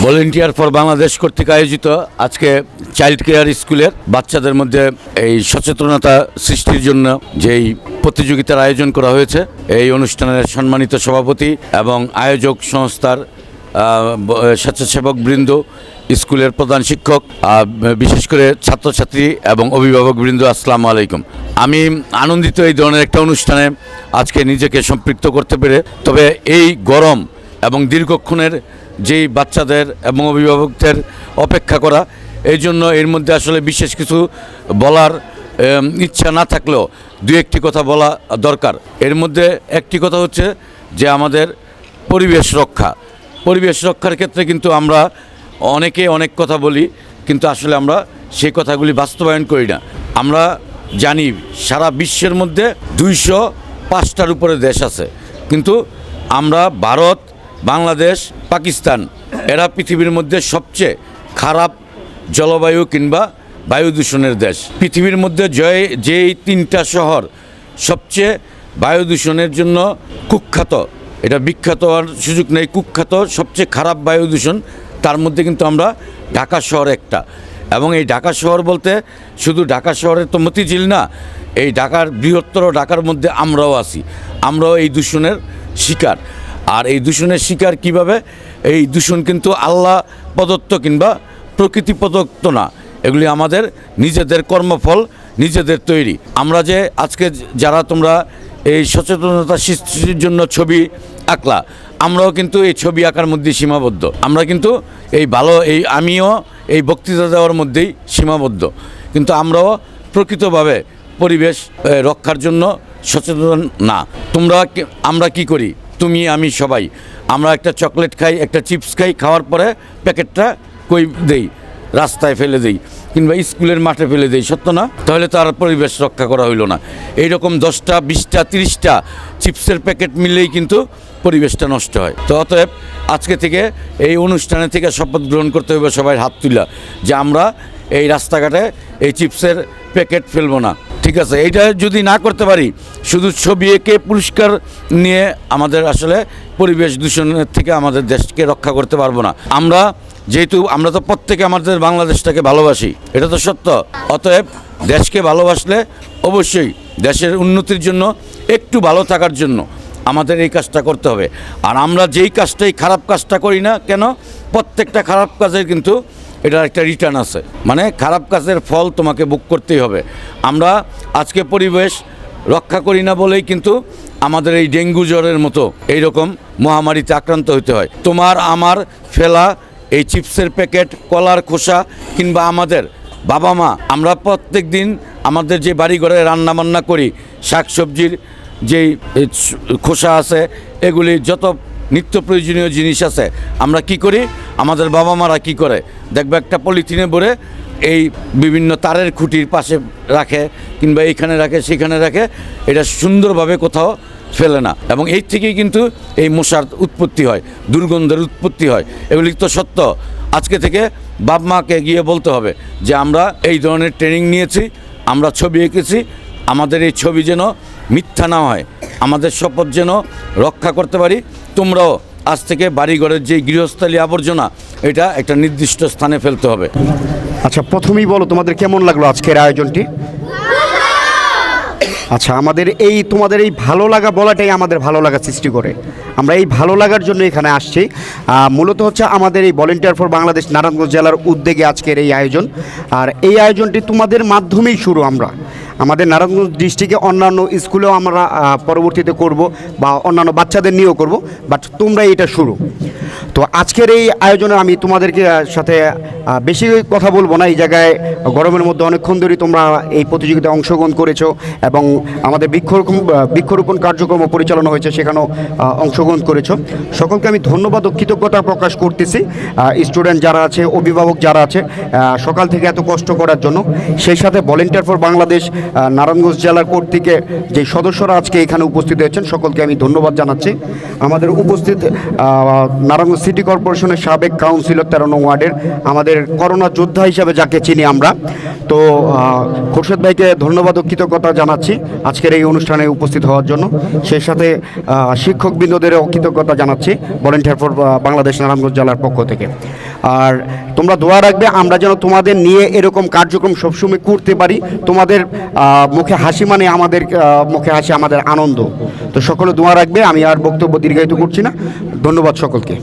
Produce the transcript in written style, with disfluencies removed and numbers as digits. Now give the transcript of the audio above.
Volunteer for Bangladesh কর্তৃক আয়োজিত আজকে চাইল্ড কেয়ার স্কুলের বাচ্চাদের মধ্যে এই সচেতনতা সৃষ্টির জন্য যেই প্রতিযোগিতার আয়োজন করা হয়েছে, এই অনুষ্ঠানের সম্মানিত সভাপতি এবং আয়োজক সংস্থার স্বেচ্ছাসেবক বৃন্দ, স্কুলের প্রধান শিক্ষক, বিশেষ করে ছাত্রছাত্রী এবং অভিভাবক বৃন্দ, আসসালামু আলাইকুম। আমি আনন্দিত এই ধরনের একটা অনুষ্ঠানে আজকে নিজেকে সম্পৃক্ত করতে পেরে। তবে এই গরম এবং দীর্ঘক্ষণের যেই বাচ্চাদের এবং অভিভাবকদের অপেক্ষা করা, এই জন্য এর মধ্যে আসলে বিশেষ কিছু বলার ইচ্ছা না থাকলেও দু একটি কথা বলা দরকার। এর মধ্যে একটি কথা হচ্ছে যে আমাদের পরিবেশ রক্ষার ক্ষেত্রে কিন্তু আমরা অনেকে অনেক কথা বলি, কিন্তু আসলে আমরা সেই কথাগুলি বাস্তবায়ন করি না। আমরা জানি সারা বিশ্বের মধ্যে 205টার উপরে দেশ আছে, কিন্তু আমরা ভারত, বাংলাদেশ, পাকিস্তান এরা পৃথিবীর মধ্যে সবচেয়ে খারাপ জলবায়ু কিংবা বায়ু দূষণের দেশ। পৃথিবীর মধ্যে যেই 3টা শহর সবচেয়ে বায়ু দূষণের জন্য কুখ্যাত, এটা বিখ্যাত হওয়ার সুযোগ নেই, কুখ্যাত সবচেয়ে খারাপ বায়ু দূষণ, তার মধ্যে কিন্তু আমরা ঢাকা শহর একটা। এবং এই ঢাকা শহর বলতে শুধু ঢাকা শহরের তো মতিঝিল না, এই ঢাকার বৃহত্তর ঢাকার মধ্যে আমরাও আছি, আমরাও এই দূষণের শিকার। আর এই দূষণের শিকার কিভাবে? এই দূষণ কিন্তু আল্লাহ প্রদত্ত কিংবা প্রকৃতি প্রদত্ত না, এগুলি আমাদের নিজেদের কর্মফল, নিজেদের তৈরি। আমরা যে আজকে যারা তোমরা এই সচেতনতা সৃষ্টির জন্য ছবি আঁকলা, আমরাও কিন্তু এই ছবি আঁকার মধ্যে সীমাবদ্ধ। আমরা কিন্তু আমিও এই বক্তৃতা দেওয়ার মধ্যেই সীমাবদ্ধ, কিন্তু আমরাও প্রকৃতভাবে পরিবেশ রক্ষার জন্য সচেতন না। আমরা কি করি? তুমি, আমি, সবাই আমরা একটা চকলেট খাই, একটা চিপস খাই, খাওয়ার পরে প্যাকেটটা দেই, রাস্তায় ফেলে দেই কিংবা স্কুলের মাঠে ফেলে দেই, সত্য না? তাহলে তো আর পরিবেশ রক্ষা করা হইল না। এইরকম 10টা, 20টা, 30টা চিপসের প্যাকেট মিললেই কিন্তু পরিবেশটা নষ্ট হয়। তো অতএব আজকে থেকে এই অনুষ্ঠানে থেকে শপথ গ্রহণ করতে হবে সবাই হাত তুলা, যে আমরা এই রাস্তাঘাটে এই চিপসের প্যাকেট ফেলবো না। ঠিক আছে, এইটা যদি না করতে পারি, শুধু ছবি এঁকে পুরস্কার নিয়ে আমাদের আসলে পরিবেশ দূষণের থেকে আমাদের দেশকে রক্ষা করতে পারবো না। আমরা তো প্রত্যেকে আমাদের বাংলাদেশটাকে ভালোবাসি, এটা তো সত্য। অতএব দেশকে ভালোবাসলে অবশ্যই দেশের উন্নতির জন্য, একটু ভালো থাকার জন্য আমাদের এই কাজটা করতে হবে। আর আমরা যেই খারাপ কাজটা করি না কেন, প্রত্যেকটা খারাপ কাজের কিন্তু এটার একটা রিটার্ন আছে, মানে খারাপ কাজের ফল তোমাকে ভোগ করতেই হবে। আমরা আজকে পরিবেশ রক্ষা করি না বলেই কিন্তু আমাদের এই ডেঙ্গু জ্বরের মতো এইরকম মহামারীতে আক্রান্ত হতে হয়। তোমার আমার ফেলা এই চিপসের প্যাকেট, কলার খোসা কিংবা আমাদের বাবা মা, আমরা প্রত্যেক দিন আমাদের যে বাড়িঘরে রান্নাবান্না করি, শাকসবজির যেই খোসা আছে, এগুলি যত নিত্য প্রয়োজনীয় জিনিস আছে, আমরা কি করি? আমাদের বাবা মারা কি করে? দেখবে একটা পলিথিনে ভরে এই বিভিন্ন তারের খুঁটির পাশে রাখে কিংবা এইখানে রাখে, সেখানে রাখে, এটা সুন্দরভাবে কোথাও ফেলে না। এবং এই থেকেই কিন্তু এই মশার উৎপত্তি হয়, দুর্গন্ধের উৎপত্তি হয়। এগুলি তো সত্য। আজকে থেকে বাপ মাকে গিয়ে বলতে হবে যে আমরা এই ধরনের ট্রেনিং নিয়েছি, আমরা ছবি এঁকেছি, আমাদের এই ছবি যেন মিথ্যা না হয়, আমাদের শপথ যেন রক্ষা করতে পারি। তোমরাও আজ থেকে বাড়িঘরের যে গৃহস্থালী আবর্জনা, এটা একটা নির্দিষ্ট স্থানে ফেলতে হবে। আচ্ছা, প্রথমেই বলো তোমাদের কেমন লাগলো আজকের আয়োজনটি? আচ্ছা, তোমাদের এই ভালো লাগা বলাটাই আমাদের ভালো লাগা সৃষ্টি করে। আমরা এই ভালো লাগার জন্য এখানে আসছি। মূলত হচ্ছে আমাদের এই ভলেন্টিয়ার ফর বাংলাদেশ নারায়ণগঞ্জ জেলার উদ্যোগে আজকের এই আয়োজন। আর এই আয়োজনটি তোমাদের মাধ্যমেই শুরু। আমাদের নারায়ণগঞ্জ ডিস্ট্রিক্টে অন্যান্য স্কুলেও আমরা পরবর্তীতে করব বা অন্যান্য বাচ্চাদের নিয়েও করব, বাট তোমরা এটা শুরু। তো আজকের এই আয়োজনে আমি তোমাদেরকে সাথে বেশি কথা বলবো না। এই জায়গায় গরমের মধ্যে অনেকক্ষণ ধরে তোমরা এই প্রতিযোগিতায় অংশগ্রহণ করেছো এবং আমাদের বৃক্ষরোপণ কার্যক্রম পরিচালনা হয়েছে, সেখানেও অংশগ্রহণ করেছো। সকলকে আমি ধন্যবাদ ও কৃতজ্ঞতা প্রকাশ করতেছি, স্টুডেন্ট যারা আছে, অভিভাবক যারা আছে, সকাল থেকে এত কষ্ট করার জন্য। সেই সাথে ভলেন্টিয়ার ফর বাংলাদেশ নারায়ণগঞ্জ জেলার কর্তৃক যে সদস্যরা আজকে এখানে উপস্থিত হয়েছেন সকলকে আমি ধন্যবাদ জানাচ্ছি। আমাদের উপস্থিত নারায়ণগঞ্জ সিটি কর্পোরেশনের সাবেক কাউন্সিলর 13 নং ওয়ার্ডের আমাদের করোনা যোদ্ধা হিসাবে যাকে চিনি আমরা, তো খোরশেদ ভাইকে ধন্যবাদ ও কৃতজ্ঞতা জানাচ্ছি আজকের এই অনুষ্ঠানে উপস্থিত হওয়ার জন্য। সেই সাথে শিক্ষকবৃন্দদেরও কৃতজ্ঞতা জানাচ্ছি ভলেন্টিয়ার ফর বাংলাদেশ নারায়ণগঞ্জ জেলার পক্ষ থেকে। আর তোমরা দোয়া রাখবে আমরা যেন তোমাদের নিয়ে এরকম কার্যক্রম সবসময় করতে পারি। তোমাদের মুখে হাসি মানে আমাদের মুখে হাসি আমাদের আনন্দ। তো সকলে দোয়া রাখবে। আমি আর বক্তব্য দীর্ঘায়িত করছি না। ধন্যবাদ সকলকে।